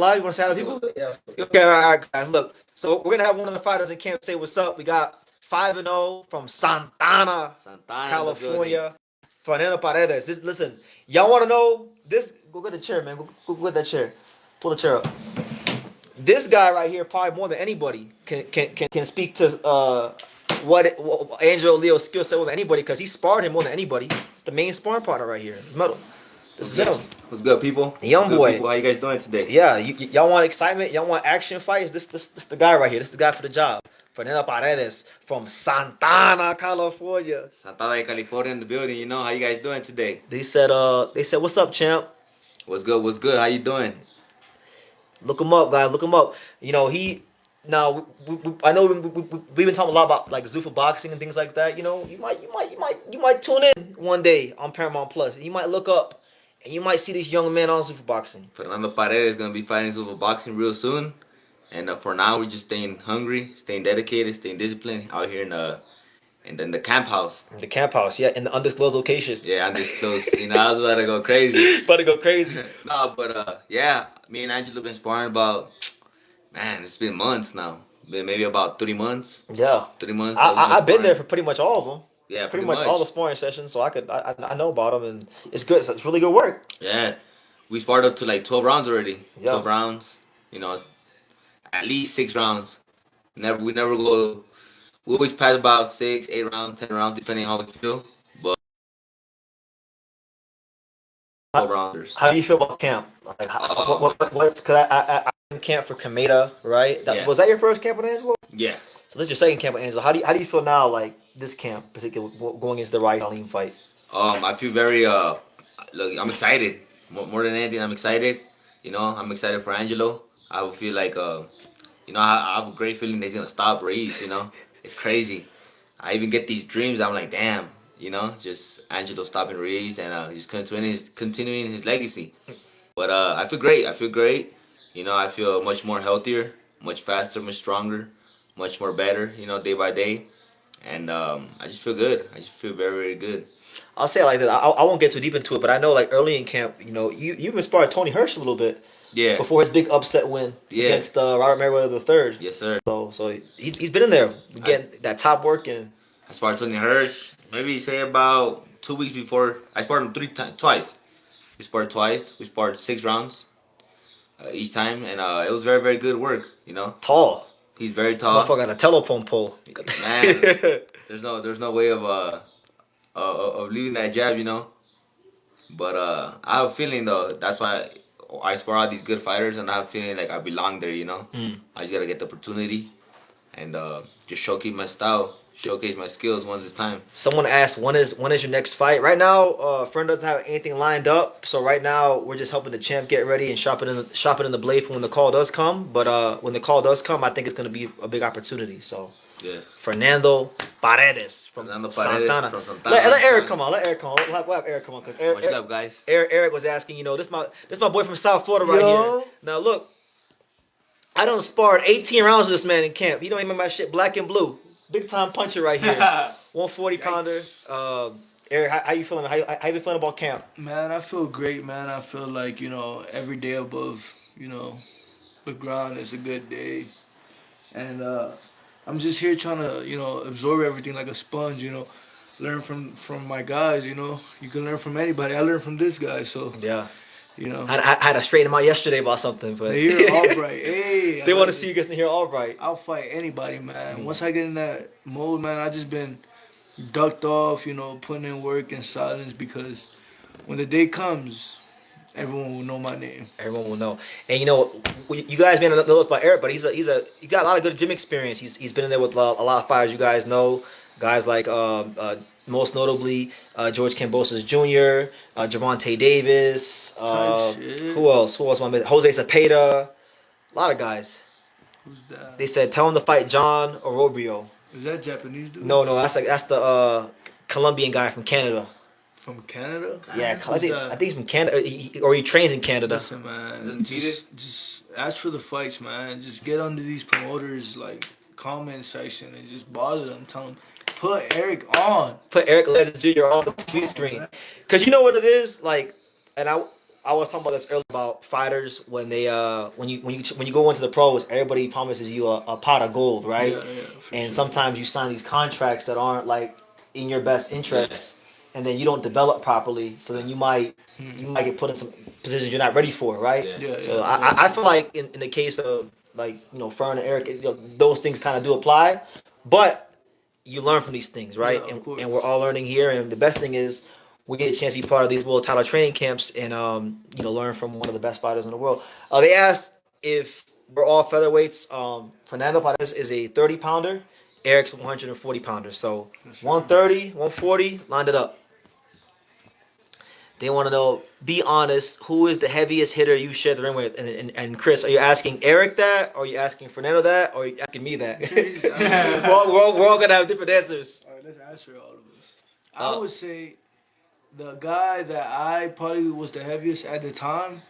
Live, you want to say hi to people? Yeah. Okay, all right, guys. Look, so we're gonna have one of the fighters in camp say what's up. We got 5-0 from Santana, California. Fernando Paredes. Listen, y'all want to know this? Go get the chair, man. Go get that chair. Pull the chair up. This guy right here, probably more than anybody, can speak to what Angelo Leo's skill set more than anybody because he sparred him more than anybody. It's the main sparring partner right here. Metal. This is him. What's good, people? Young good boy. People? How you guys doing today? Yeah, y'all want excitement? Y'all want action fights? This the guy right here. This is the guy for the job. Fernando Paredes from Santana, California. Santana, California in the building. You know how you guys doing today? They said, what's up, champ? What's good? What's good? How you doing? Look him up, guys. Look him up. You know I know we've been talking a lot about like Zuffa Boxing and things like that. You know, you might tune in one day on Paramount Plus. You might look up and you might see this young man on Zuffa Boxing. Fernando Paredes is gonna be fighting Zuffa Boxing real soon, and for now we're just staying hungry, staying dedicated, staying disciplined out here in the camp house. The camp house, yeah, in the undisclosed locations. Yeah, undisclosed. I was about to go crazy. No, but yeah, me and Angelo been sparring about, man, it's been months now. Been maybe about 3 months. Yeah, 3 months. I've been there for pretty much all of them. Yeah, pretty much all the sparring sessions, so I know about them, and it's good. It's really good work. Yeah, we sparred up to like 12 rounds already. Yeah. 12 rounds. At least 6 rounds. We never go. We always pass about 6, 8 rounds, 10 rounds, depending on how we feel. But 12 rounders. How do you feel about camp? Like, what's because I'm in camp for Kameda, right? Yeah. Was that your first camp with Angelo? Yeah. So this is your second camp with Angelo. How do you feel now, like this camp, particularly going into the Aleem fight? I feel very look, I'm excited. More than anything, I'm excited. I'm excited for Angelo. I would feel like I have a great feeling that he's gonna stop Reese. It's crazy. I even get these dreams. I'm like, damn. Just Angelo stopping Reese and just continuing his legacy. But I feel great. I feel much more healthier, much faster, much stronger, much more better. Day by day, and I just feel good. I just feel very, very good. I'll say it like this. I won't get too deep into it, but I know like early in camp, you've inspired Tony Hirsch a little bit. Yeah. Before his big upset win against Robert Merriwther III. Yes, sir. So he's been in there getting that top work and. I sparred Tony Hirsch. Maybe say about 2 weeks before. I sparred him twice. We sparred twice. We sparred 6 rounds each time, and it was very, very good work. Tall. He's very tall. Motherfucker got a telephone pole. Man, there's no way of leaving that jab. But I have a feeling though. That's why I spar all these good fighters, and I have a feeling like I belong there. I just gotta get the opportunity and just showcase my style. Showcase my skills once it's time. Someone asked, when is your next fight? Right now, Fern doesn't have anything lined up. So right now, we're just helping the champ get ready and shopping in the blade for when the call does come. But when the call does come, I think it's going to be a big opportunity. So yeah. Fernando Paredes from Santana. Let Erick come on. We'll have Erick come on. Much love, guys. Erick was asking, this my boy from South Florida right here. Now look, I done sparred 18 rounds with this man in camp. He don't even remember my shit black and blue. Big time puncher right here. 140 pounder. Erick, how you feeling? How you feeling about camp? Man, I feel great, man. I feel like, every day above, the ground is a good day. And I'm just here trying to, absorb everything like a sponge, learn from my guys, You can learn from anybody. I learned from this guy, so. Yeah. I had to straighten him out yesterday about something, but Nahir Albright, hey, they want to see you against Nahir Albright. I'll fight anybody, man. Once I get in that mode, man, I just been ducked off, putting in work in silence because when the day comes, everyone will know my name. Everyone will know, and you guys may not know this about Erick, but he got a lot of good gym experience. He's been in there with a lot of fighters. You guys know guys like most notably George Kambosos Jr., Gervonta Davis, who else? Jose Zepeda, a lot of guys. Who's that? They said tell him to fight John Orobio. Is that Japanese dude? No, that's the Colombian guy from Canada. From Canada? Yeah, I think he's from Canada, he trains in Canada. Listen, man, just ask for the fights, man. Just get under these promoters comment section and just bother them. Tell them. Put Erick on. Put Erick Lanzas Jr. on the TV screen. Because you know what it is? And I was talking about this earlier about fighters when they when you go into the pros, everybody promises you a pot of gold, right? Yeah, for And sure. sometimes you sign these contracts that aren't like in your best interest, and then you don't develop properly. So then you might get put in some positions you're not ready for, right? Yeah, So I feel like in the case of like Fern and Eric, those things kind of do apply, but you learn from these things, right? Yeah, of course. And we're all learning here. And the best thing is we get a chance to be part of these world title training camps and learn from one of the best fighters in the world. They asked if we're all featherweights. Fernando Paredes is a 30-pounder. Eric's 140-pounder. So 130, 140, lined it up. They want to know, be honest, who is the heaviest hitter you share the ring with? And Chris, are you asking Eric that? Or are you asking Fernando that? Or are you asking me that? we're all going to have different answers. All right, let's answer all of this. I would say the guy that I probably was the heaviest at the time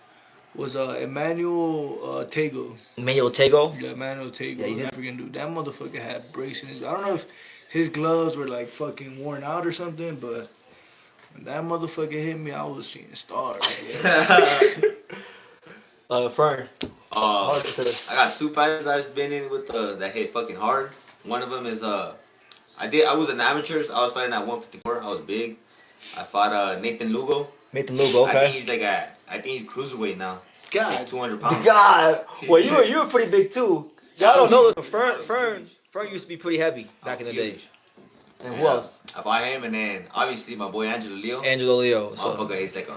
was Emmanuel Tagoe. Emmanuel Tagoe? Yeah, Emmanuel Tagoe, Yeah, African dude. That motherfucker had breaks in his... I don't know if his gloves were like fucking worn out or something, but... when that motherfucker hit me, I was seeing stars. Fern. I got two fighters I've been in with that hit fucking hard. One of them is I was in amateurs. I was fighting at 154. I was big. I fought Nathan Lugo. Nathan Lugo, okay. I think he's cruiserweight now. God. Like 200 pounds. God. Well, you were pretty big too. Y'all don't know this, but Fern used to be pretty heavy back in the day. And who else? I fought him, and then obviously my boy Angelo Leo. Angelo Leo. So. Motherfucker, he's like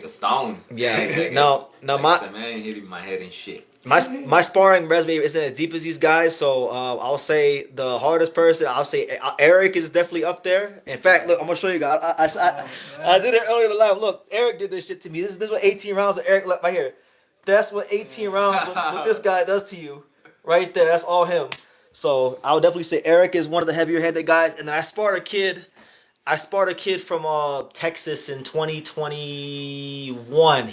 a stone. Yeah. Now my man hit my head and shit. My sparring resume isn't as deep as these guys, so I'll say the hardest person. I'll say Eric is definitely up there. In fact, look, I'm gonna show you guys. I did it earlier in the live. Look, Eric did this shit to me. This is what 18 rounds of Eric left right here. That's what 18 rounds what this guy does to you, right there. That's all him. So I would definitely say Eric is one of the heavier headed guys. And then I sparred a kid from Texas in 2021.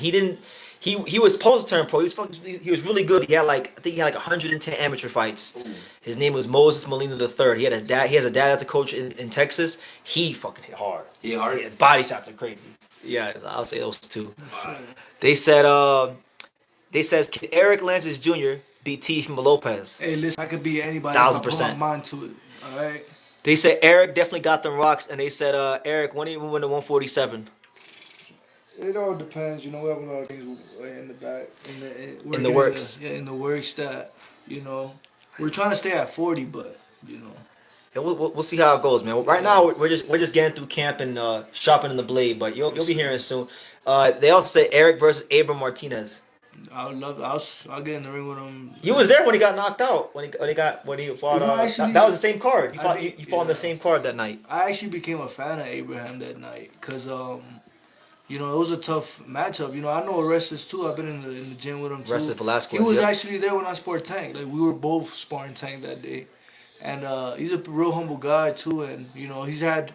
He was supposed to turn pro. He was really good. I think he had 110 amateur fights. Ooh. His name was Moses Molina III. He has a dad that's a coach in Texas. He fucking hit hard. His body shots are crazy. Yeah, I'll say those two. Wow. They said can Erick Lanzas Jr. beat Teofimo Lopez? Hey, listen, I could beat anybody. 1,000%. Mind to it. All right. They said Eric definitely got them rocks, and they said Eric, when do you win the 147? It all depends. We have a lot of things in the back, in the works. In the works that we're trying to stay at 40, but And we'll see how it goes, man. Right now we're just getting through camp and sharpening the blade, but you'll be hearing soon. They also say Eric versus Abram Martinez. I'll get in the ring with him. You was there when he got knocked out. When he fought. That was the same card. You fought on the same card that night. I actually became a fan of Abraham that night because it was a tough matchup. I know Orestes too. I've been in the gym with him too. Orestes Velasquez. He was actually there when I sparred Tank. Like we were both sparring Tank that day, and he's a real humble guy too. And he's had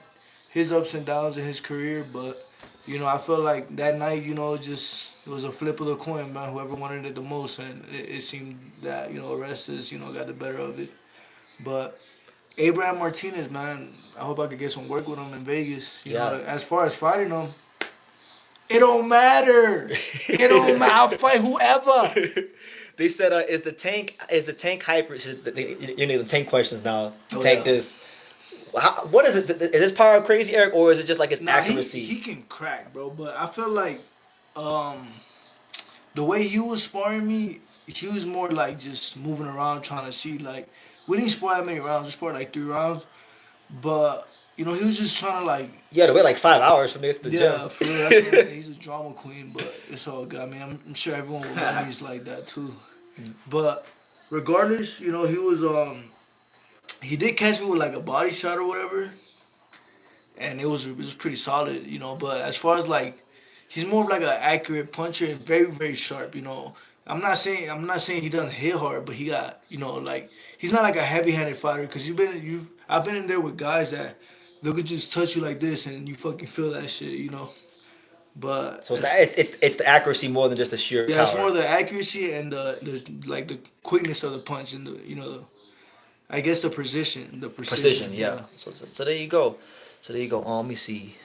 his ups and downs in his career, but I felt like that night, it was a flip of the coin, man. Whoever wanted it the most, and it seemed that Orestes, got the better of it. But Abram Martinez, man, I hope I could get some work with him in Vegas. As far as fighting him. It don't matter. It don't matter. I'll fight whoever. They said, is the tank hyper? You need the tank questions now. This. What is it? Is his power crazy, Eric, or is it just like his accuracy? He can crack, bro. But I feel like the way he was sparring me, he was more like just moving around trying to see. Like we didn't spar that many rounds. We sparred like 3 rounds, but. He was just trying to You had to wait like 5 hours from there to the gym. Yeah, for real. That's he's a drama queen, but it's all good. I mean, I'm sure everyone with money is like that too. But regardless, he was he did catch me with like a body shot or whatever, and it was pretty solid, But as far as he's more of like an accurate puncher and very very sharp, I'm not saying he doesn't hit hard, but he got he's not like a heavy-handed fighter because I've been in there with guys that. They could just touch you like this and you fucking feel that shit, But so it's the accuracy more than just the sheer power. It's more the accuracy and the quickness of the punch and I guess the precision. Precision, yeah. So there you go. Let me see.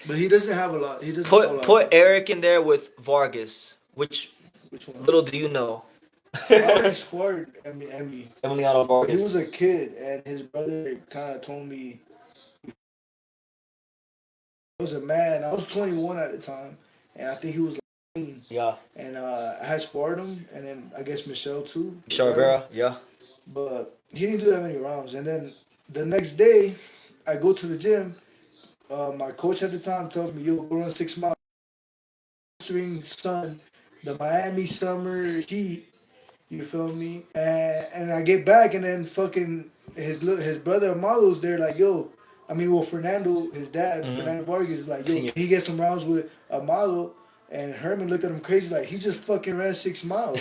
But he doesn't have a lot. He doesn't have a lot. Put Erick in there with Vargas. Which one? little do you know? I already scored Emiliano Vargas. He was a kid, and his brother kind of told me. I was a man. I was 21 at the time, and I think he was like 18. Yeah. And I had sparred him, and then I guess Michelle too. Rivera, yeah. But he didn't do that many rounds. And then the next day, I go to the gym. My coach at the time tells me, "Yo, go run 6 miles." During sun, the Miami summer heat. You feel me? And I get back, and then fucking his brother Amado's there, like, yo. I mean, well, Fernando, his dad, Fernando Vargas, is like, yo, he gets some rounds with Amado, and Herman looked at him crazy, like, he just fucking ran 6 miles.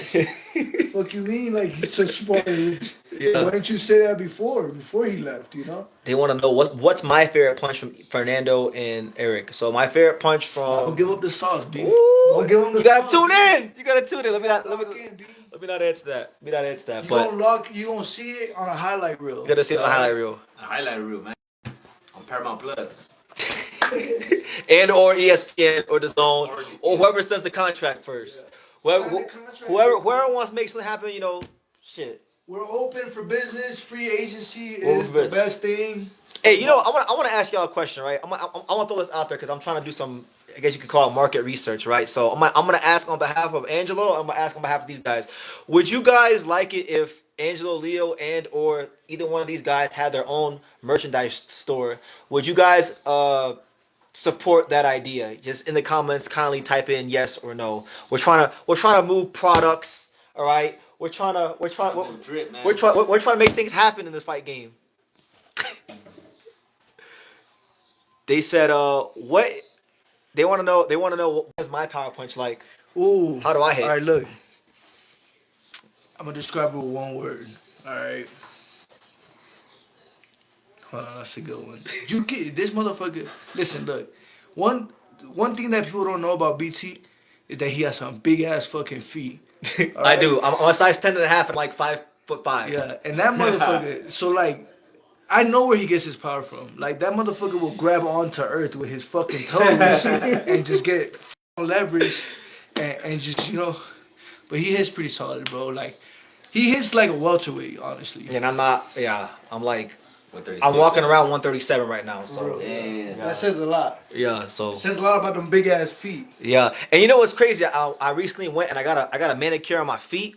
Fuck you mean? Like, he's a smart. Yeah. Why didn't you say that before he left, you know? They want to know what's my favorite punch from Fernando and Erick. So my favorite punch from... Don't give up the sauce, B. Don't give him the sauce. You gotta tune in. You gotta tune in. Let me not answer that. You gonna see it on a highlight reel. You gotta see it on a highlight reel. A highlight reel, man. On Paramount Plus. And or ESPN or the Zone or whoever sends the contract first. Yeah. Whoever wants to make something happen, you know, shit. We're open for business. Free agency is the best thing. Hey, you know, I want to ask y'all a question, right? I want to throw this out there because I'm trying to do some, I guess you could call it market research, right? So I'm going to ask on behalf of Angelo. I'm going to ask on behalf of these guys. Would you guys like it if Angelo Leo and or either one of these guys had their own merchandise store? Would you guys support that idea? Just in the comments, kindly type in yes or no. We're trying to move products, all right? We're trying to make things happen in this fight game. They said, what? They want to know what is my power punch like? Ooh. How do I hit? All right, look. I'm gonna describe it with one word. All right. Hold on, that's a good one. You get this motherfucker. Listen, look. One thing that people don't know about BT is that he has some big ass fucking feet. Right? I do. I'm a size 10 and a half and like 5'5". Yeah, and that motherfucker. So like, I know where he gets his power from. Like that motherfucker will grab onto earth with his fucking toes and just get leverage and just, you know. But he hits pretty solid, bro. Like he hits like a welterweight, honestly. And I'm not. Yeah, I'm like. I'm walking around 137 right now, so yeah. That says a lot. Yeah, so it says a lot about them big ass feet. Yeah, and you know what's crazy? I recently went and I got a manicure on my feet,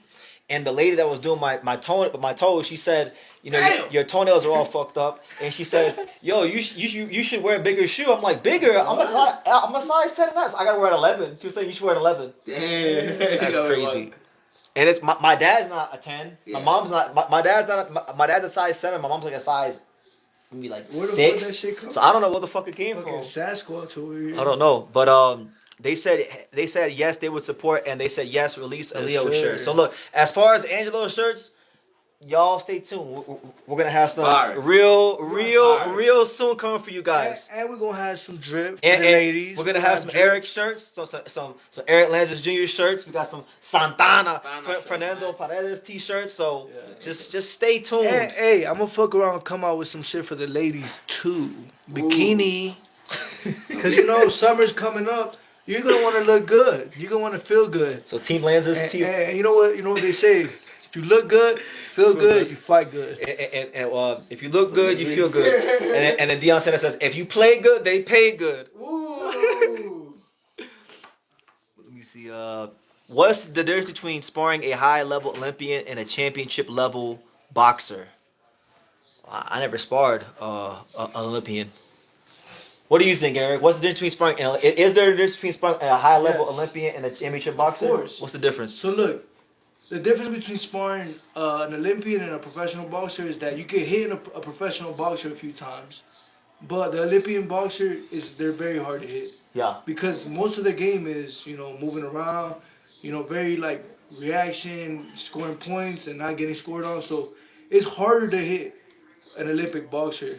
and the lady that was doing my toes, she said, you know, your toenails are all fucked up, and she says, yo, you should wear a bigger shoe. I'm like, bigger? I'm a size 10 now. So I gotta wear an 11. She was saying you should wear an 11. Damn, that's crazy. And it's my dad's not a 10. Yeah. My mom's not. My dad's not. My dad's a size 7. My mom's like a size, maybe like 6. So I don't know where the fuck it came from. Sasquatch over here. I don't know, but they said yes, they would support, and they said yes, release a Leo shirt. So look, as far as Angelo shirts, y'all stay tuned. We're gonna have some real soon coming for you guys. And we're gonna have some drip for and the ladies. We're gonna have some Erick shirts, some Erick Lanzas Jr. shirts. We got some Fernando Paredes t-shirts. So just stay tuned. Hey, I'm gonna fuck around and come out with some shit for the ladies too. Bikini. Because you know summer's coming up. You're gonna want to look good. You're gonna want to feel good. So Team Lanzas, and you know what? You know what they say. If you look good, feel good, you fight good. And if you look good, you feel good. And then Deion Sanders says, if you play good, they pay good. Ooh. Let me see. What's the difference between sparring a high-level Olympian and a championship-level boxer? I never sparred an Olympian. What do you think, Erick? What's the difference between sparring? Is there a difference between sparring a high-level Olympian and a championship boxer? Of course. What's the difference? So look. The difference between sparring an Olympian and a professional boxer is that you can hit a professional boxer a few times, but the Olympian boxer they're very hard to hit. Yeah. Because most of the game is, you know, moving around, you know, very like reaction, scoring points and not getting scored on. So it's harder to hit an Olympic boxer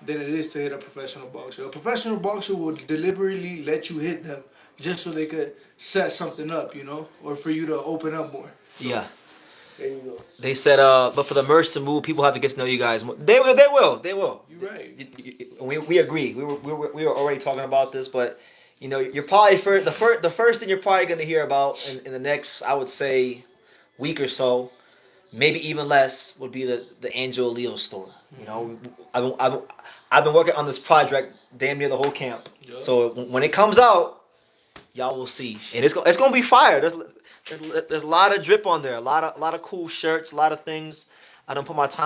than it is to hit a professional boxer. A professional boxer will deliberately let you hit them just so they could set something up, you know, or for you to open up more. So. Yeah. There you go. They said, but for the merch to move, people have to get to know you guys. They will. You're right. We agree. We were already talking about this, but you know, you're probably the first thing you're probably going to hear about in the next, I would say, week or so, maybe even less, would be the Angelo Leo store. You know, I've been working on this project damn near the whole camp. Yeah. So when it comes out, y'all will see, and it's gonna be fire. There's a lot of drip on there, a lot of cool shirts, a lot of things. I don't put my time